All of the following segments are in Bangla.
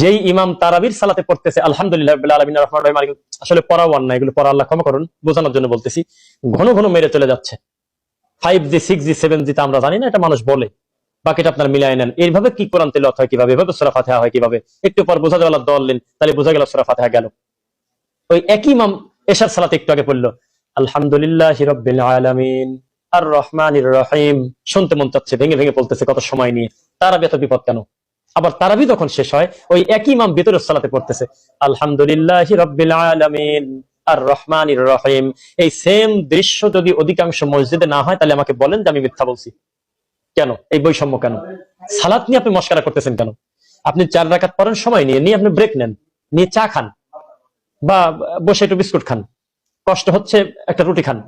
যেই ইমাম তারাবির সালাতে পড়তেছে আলহামদুলিল্লাহ রাব্বিল আলামিন আর রহমানির রহিম, আসলে পড়াও অন্যায়, এগুলো পড়া আল্লাহ ক্ষমা করুন, বোঝানোর জন্য বলতেছি, ঘন ঘন মেরে চলে যাচ্ছে। 5G 6G 7G তা আমরা জানি না, এটা মানুষ বলে, বাকিটা আপনার মিলাই নেন। এইভাবে কি কোরআন তেলাওয়াত হয় কিভাবে, এভাবে সূরা ফাতিহা হয় কিভাবে, একটু পর বোঝা গেল দলিল, তাহলে বোঝা গেল সূরা ফাতিহা গেল। ওই একই ইমাম এশার সালাতে একটু আগে পড়লো আলহামদুলিল্লাহি রাব্বিল আলামিন আর রহমানির রহিম, শুনতে মন চাচ্ছে, ভেঙে ভেঙে বলতেছে কত সময় নিয়ে। তারাবি এত বিপদ কেন? আবার তারাবি যখন শেষ হয় ওই একই ইমাম ভিতরের সালাতে পড়তেছে আলহামদুলিল্লাহি রাব্বিল আলামিন আর রহমানির রহিম। এই সেম দৃশ্য যদি অধিকাংশ মসজিদে না হয় তাহলে আমাকে বলেন যে আমি মিথ্যা বলছি। কেন এই বৈষম্য কেন? সালাত নিয়ে আপনি মস্কারা করতেছেন কেন? আপনি 4 রাকাত পড়েন, সময় নিয়ে আপনি ব্রেক নেন, নিয়ে চা খান বা বসে একটু বিস্কুট খান, কষ্ট হচ্ছে একটা রুটি খান,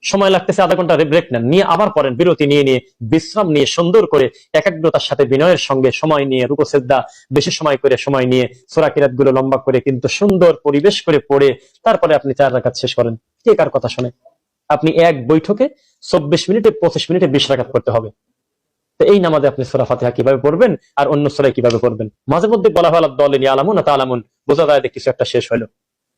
সময় লাগতেছে আধা ঘন্টা ব্রেক নেন, নিয়ে আবার পড়েন, বিরতি নিয়ে বিশ্রাম নিয়ে সুন্দর করে একাগ্রতার সাথে বিনয়ের সঙ্গে সময় নিয়ে রুকু সিজদা বেশি সময় করে সময় নিয়ে সূরা কিরাত গুলো লম্বা করে কিন্তু সুন্দর পরিবেশ করে পড়ে তারপরে আপনি 4 রাকাত শেষ করেন। কে কার কথা শুনে? আপনি এক বৈঠকে 24 মিনিটে 25 মিনিটে 20 রাকাত করতে হবে। তো এই নামাজে আপনি সূরা ফাতিহা কিভাবে পড়বেন আর অন্য সূরা কিভাবে পড়বেন? মাঝে মধ্যে বলা হয় আল্লাহ ইয়ালামুন না তাআলামুন, বোঝা যায় যে কিছু একটা শেষ হলো।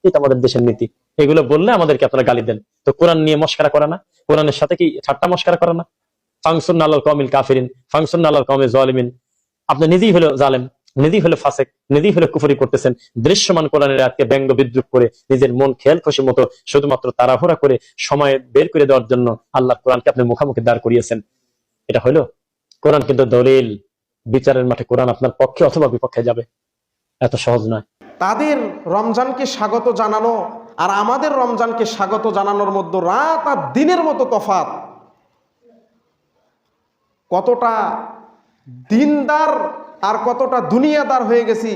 এটা আমাদের দেশের নীতি। এগুলো বললে আমাদেরকে আপনারা গালি দেন। তো কোরআন নিয়ে মস্কারা করা না, কোরআনের সাথে কি ঠাট্টা মস্কারা করা না? ফাংসুন্না আলাল কওমিল কাফিরিন, ফাংসুন্না আলাল কওমিজ জালিমিন। আপনি নিজেই হলো জালেম, নিজেই হলো ফাসিক, নিজেই হলো কুফরি করতেছেন। দৃশ্যমান কোরআনের আয়াতকে ব্যঙ্গ বিদ্রুপ করে নিজের মন খেয়াল খুশি মতো শুধুমাত্র তাড়াহুড়া করে সময় বের করে দেওয়ার জন্য আল্লাহ কোরআনকে আপনি মুখামুখি দাঁড় করিয়েছেন। এটা হলো কোরআন? কিন্তু দলিল, বিচারের মাঠে কোরআন আপনার পক্ষে অথবা বিপক্ষে যাবে, এত সহজ নয়। তাদের রমজানকে স্বাগত জানানো আর আমাদের রমজানকে স্বাগত জানানোর মধ্যে রাত আর দিনের মতো তফাৎ। কতটা দিনদার আর কতটা দুনিয়াদার হয়ে গেছি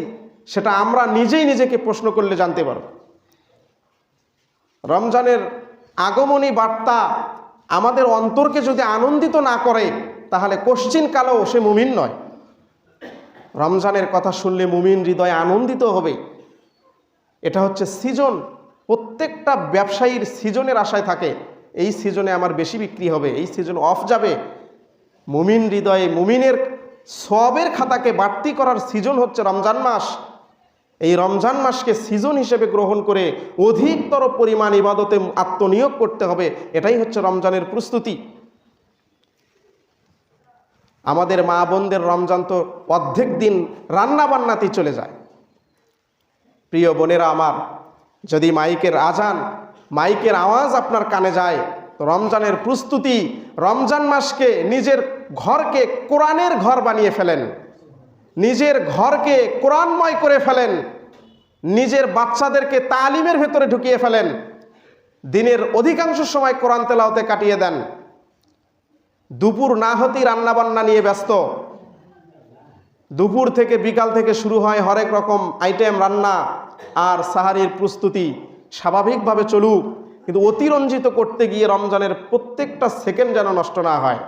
সেটা আমরা নিজেই নিজেকে প্রশ্ন করলে জানতে পারব। রমজানের আগমনী বার্তা আমাদের অন্তরকে যদি আনন্দিত না করে তাহলে কোশ্চিন কালেও সে মুমিন নয়। রমজানের কথা শুনলে মুমিন হৃদয় আনন্দিত হবে। এটা হচ্ছে সিজন। প্রত্যেকটা ব্যবসায়ীর সিজনের আশায় থাকে, এই সিজনে আমার বেশি বিক্রি হবে, এই সিজন অফ যাবে। মুমিন হৃদয়ে মুমিনের সওয়াবের খাতাকে বাড়তি করার সিজন হচ্ছে রমজান মাস। এই রমজান মাসকে সিজন হিসেবে গ্রহণ করে অধিকতর পরিমাণ ইবাদতে আত্মনিয়োগ করতে হবে। এটাই হচ্ছে রমজানের প্রস্তুতি। আমাদের মা বোনদের রমজান তো অর্ধেক দিন রান্না বান্নাতেই চলে যায়। প্রিয় বোনেরা আমার, যদি মাইকের আজান, মাইকের আওয়াজ আপনার কানে যায় তো রমজানের প্রস্তুতি, রমজান মাসকে নিজের ঘরকে কোরআনের ঘর বানিয়ে ফেলেন, নিজের ঘরকে কোরআনময় করে ফেলেন, নিজের বাচ্চাদেরকে তালিমের ভেতরে ঢুকিয়ে ফেলেন, দিনের অধিকাংশ সময় কোরআন তেলাওয়াতে কাটিয়ে দেন। দুপুর না হতেই রান্নাবান্না নিয়ে ব্যস্ত। দুপুর থেকে বিকাল থেকে শুরু হয় হরেক রকম আইটেম রান্না আর সাহারির প্রস্তুতি। স্বাভাবিকভাবে চলুক, কিন্তু অতিরঞ্জিত করতে গিয়ে রমজানের প্রত্যেকটা সেকেন্ড যেন নষ্ট না হয়।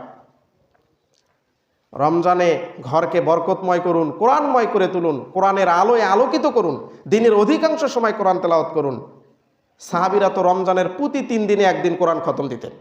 রমজানে ঘরকে বরকতময় করুন, কোরআনময় করে তুলুন, কোরআনের আলোয় আলোকিত করুন, দিনের অধিকাংশ সময় কোরআন তেলাওয়াত করুন। সাহাবীরা তো রমজানের প্রতি 3 দিনে 1 দিন কোরআন খতম দিতেন।